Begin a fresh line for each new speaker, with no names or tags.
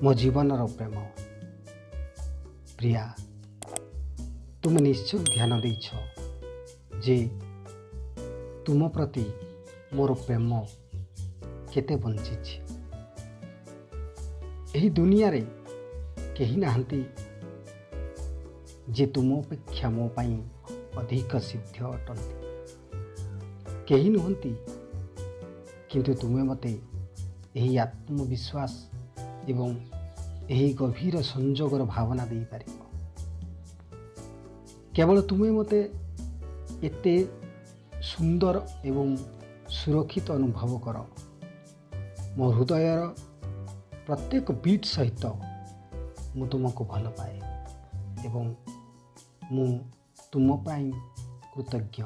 ମୋ ଜୀବନର ପ୍ରେମ। ପ୍ରିୟା, ତୁମେ ନିଶ୍ଚୟ ଧ୍ୟାନ ଦେଇଛ ଯେ ତୁମ ପ୍ରତି ମୋର ପ୍ରେମ କେତେ ବଞ୍ଚିଛି। ଏହି ଦୁନିଆରେ କେହି ନାହାନ୍ତି ଯେ ତୁମ ଅପେକ୍ଷା ମୋ ପାଇଁ ଅଧିକ ସିଦ୍ଧ ଅଟନ୍ତି। କେହି ନୁହନ୍ତି, କିନ୍ତୁ ତୁମେ ମୋତେ ଏହି ଆତ୍ମବିଶ୍ୱାସ ଏବଂ ଏହି ଗଭୀର ସଂଯୋଗର ଭାବନା ଦେଇପାରିବ। କେବଳ ତୁମେ ମୋତେ ଏତେ ସୁନ୍ଦର ଏବଂ ସୁରକ୍ଷିତ ଅନୁଭବ କର। ମୋ ହୃଦୟର ପ୍ରତ୍ୟେକ ବିଟ୍ ସହିତ ମୁଁ ତୁମକୁ ଭଲ ପାଏ ଏବଂ ମୁଁ ତୁମ ପାଇଁ କୃତଜ୍ଞ।